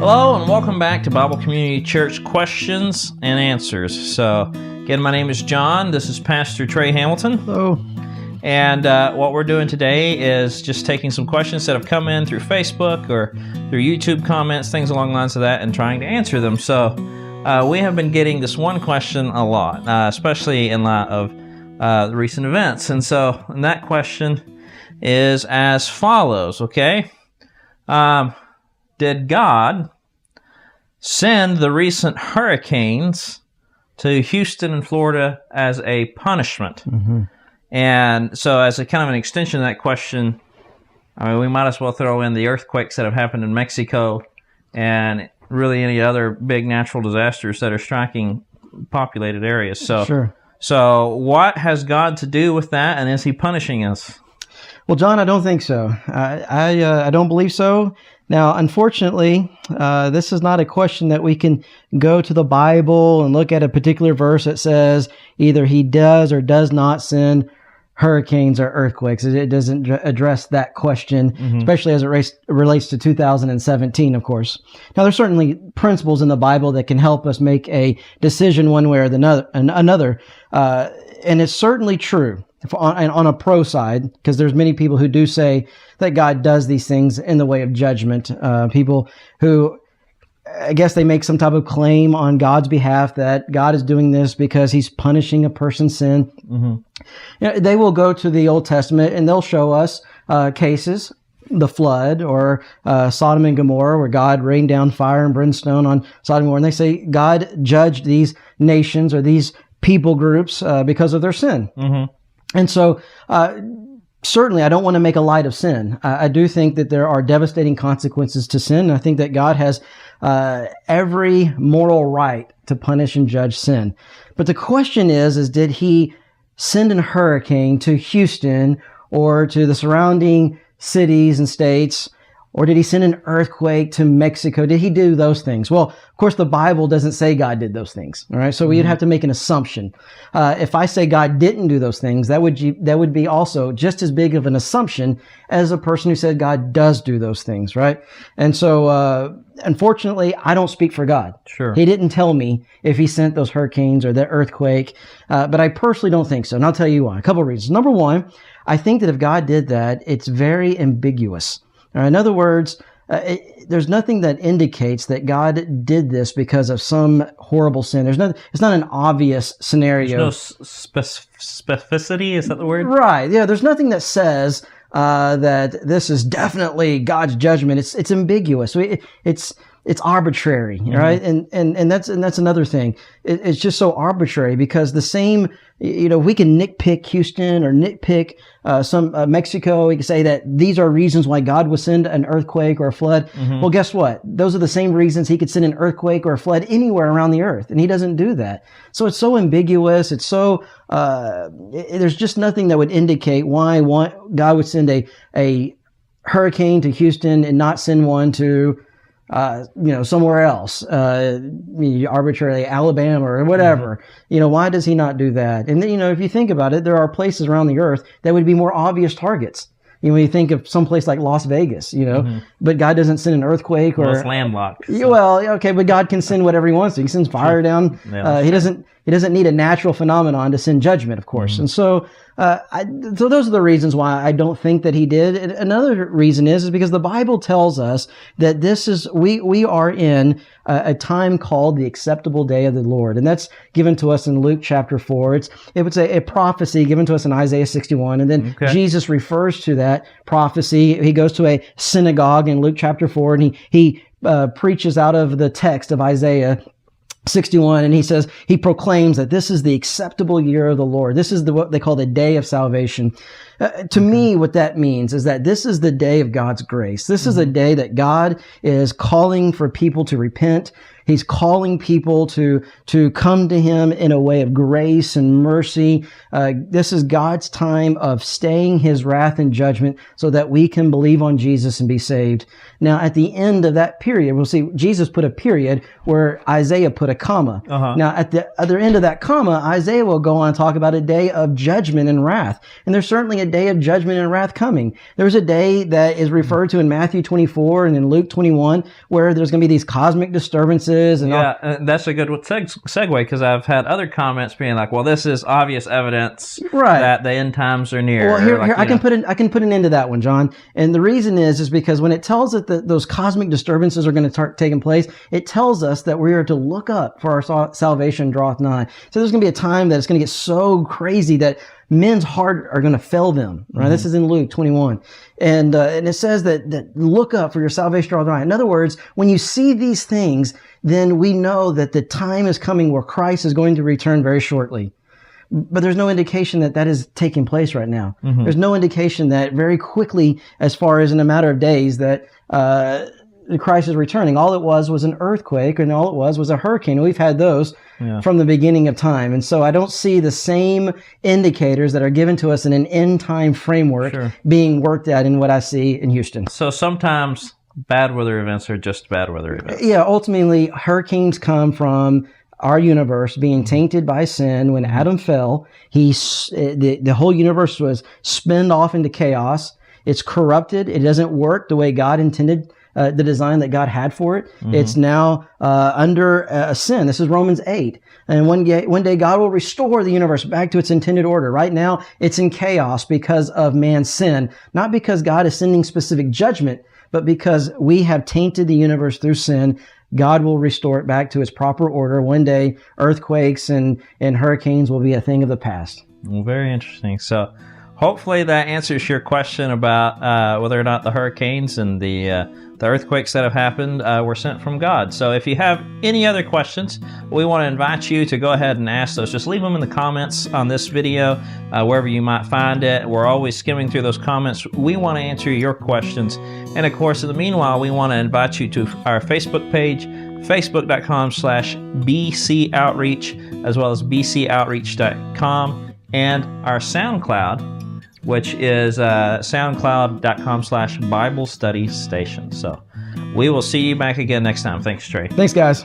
Hello and welcome back to Bible Community Church Questions and Answers. So, again, my name is John. This is Pastor Trey Hamilton. Hello. And what we're doing today is just taking some questions that have come in through Facebook or through YouTube comments, things along the lines of that, and trying to answer them. So, we have been getting this one question a lot, especially in light of the recent events. And so, that question is as follows, okay? Did God send the recent hurricanes to Houston and Florida as a punishment? Mm-hmm. And so as a kind of an extension of that question, I mean, we might as well throw in the earthquakes that have happened in Mexico and really any other big natural disasters that are striking populated areas. So, Sure. So what has God to do with that, and is he punishing us? Well, John, I don't think so. I don't believe so. Now, unfortunately, this is not a question that we can go to the Bible and look at a particular verse that says either he does or does not send hurricanes or earthquakes. It doesn't address that question, especially as it relates to 2017, of course. Now, there's certainly principles in the Bible that can help us make a decision one way or another. And it's certainly true on a pro side, because there's many people who do say that God does these things in the way of judgment. People who, I guess they make some type of claim on God's behalf that God is doing this because he's punishing a person's sin. Mm-hmm. You know, they will go to the Old Testament and they'll show us cases, the flood or Sodom and Gomorrah, where God rained down fire and brimstone on Sodom and Gomorrah. And they say God judged these nations or these people groups because of their sin. Mm-hmm. And so, certainly, I don't want to make a light of sin. I do think that there are devastating consequences to sin. And I think that God has every moral right to punish and judge sin. But the question is did he send a hurricane to Houston or to the surrounding cities and states? Or did he send an earthquake to Mexico? Did he do those things? Well, of course, the Bible doesn't say God did those things. All right, so we'd have to make an assumption. If I say God didn't do those things, that would be also just as big of an assumption as a person who said God does do those things, right? And so, unfortunately, I don't speak for God. Sure. He didn't tell me if he sent those hurricanes or the earthquake, but I personally don't think so. And I'll tell you why. A couple of reasons. Number one, I think that if God did that, it's very ambiguous. In other words, there's nothing that indicates that God did this because of some horrible sin. It's not an obvious scenario. There's no specificity, is that the word? Right. Yeah. There's nothing that says that this is definitely God's judgment. It's ambiguous. It's arbitrary, right? And that's another thing. It's just so arbitrary because the same, we can nitpick Houston or nitpick some Mexico. We can say that these are reasons why God would send an earthquake or a flood. Well, guess what? Those are the same reasons he could send an earthquake or a flood anywhere around the earth, and he doesn't do that. So it's so ambiguous. It's so there's just nothing that would indicate why God would send a hurricane to Houston and not send one to somewhere else, arbitrarily Alabama or whatever. Why does he not do that? And then, if you think about it, there are places around the earth that would be more obvious targets. When you think of some place like Las Vegas, but God doesn't send an earthquake or... Well, it's landlocked. So. Well, okay, but God can send whatever he wants to. He sends fire down. Yeah, He doesn't need a natural phenomenon to send judgment, of course. And so, so those are the reasons why I don't think that he did. And another reason is because the Bible tells us that we are in a time called the acceptable day of the Lord. And that's given to us in Luke chapter 4. It was a prophecy given to us in Isaiah 61. And then Jesus refers to that prophecy. He goes to a synagogue in Luke chapter 4 and he preaches out of the text of Isaiah 61, and he proclaims that this is the acceptable year of the Lord. This is what they call the day of salvation. To me, what that means is that this is the day of God's grace. This is a day that God is calling for people to repent. He's calling people to come to him in a way of grace and mercy. This is God's time of staying his wrath and judgment so that we can believe on Jesus and be saved. Now, at the end of that period, we'll see Jesus put a period where Isaiah put a comma. Now, at the other end of that comma, Isaiah will go on and talk about a day of judgment and wrath. And there's certainly a day of judgment and wrath coming. There's a day that is referred to in Matthew 24 and in Luke 21 where there's going to be these cosmic disturbances. And that's a good segue, because I've had other comments being like, well, this is obvious evidence right. that the end times are near. Well, here I can put an end to that one, John. And the reason is because when it tells us that those cosmic disturbances are going to start taking place, it tells us that we are to look up, for our salvation draweth nigh. So there's going to be a time that it's going to get so crazy that men's heart are going to fail them. Right? Mm-hmm. This is in Luke 21. And it says that look up, for your salvation draweth nigh. In other words, when you see these things, then we know that the time is coming where Christ is going to return very shortly. But there's no indication that is taking place right now. Mm-hmm. There's no indication that very quickly, as far as in a matter of days, that Christ is returning. All it was an earthquake, and all it was a hurricane. And we've had those from the beginning of time. And so I don't see the same indicators that are given to us in an end time framework being worked at in what I see in Houston. So sometimes bad weather events are just bad weather events. Yeah, ultimately, hurricanes come from our universe being tainted by sin. When Adam fell, the whole universe was spun off into chaos. It's corrupted. It doesn't work the way God intended, the design that God had for it. Mm-hmm. It's now under a sin. This is Romans 8. And one day God will restore the universe back to its intended order. Right now, it's in chaos because of man's sin, not because God is sending specific judgment, but because we have tainted the universe through sin. God will restore it back to its proper order. One day, earthquakes and hurricanes will be a thing of the past. Well, very interesting. So hopefully that answers your question about whether or not the hurricanes and the earthquakes that have happened were sent from God. So if you have any other questions, we want to invite you to go ahead and ask those. Just leave them in the comments on this video, wherever you might find it. We're always skimming through those comments. We want to answer your questions. And of course, in the meanwhile, we want to invite you to our Facebook page, facebook.com/BC Outreach, as well as bcoutreach.com, and our SoundCloud, which is soundcloud.com/Bible Study Station. So we will see you back again next time. Thanks, Trey. Thanks, guys.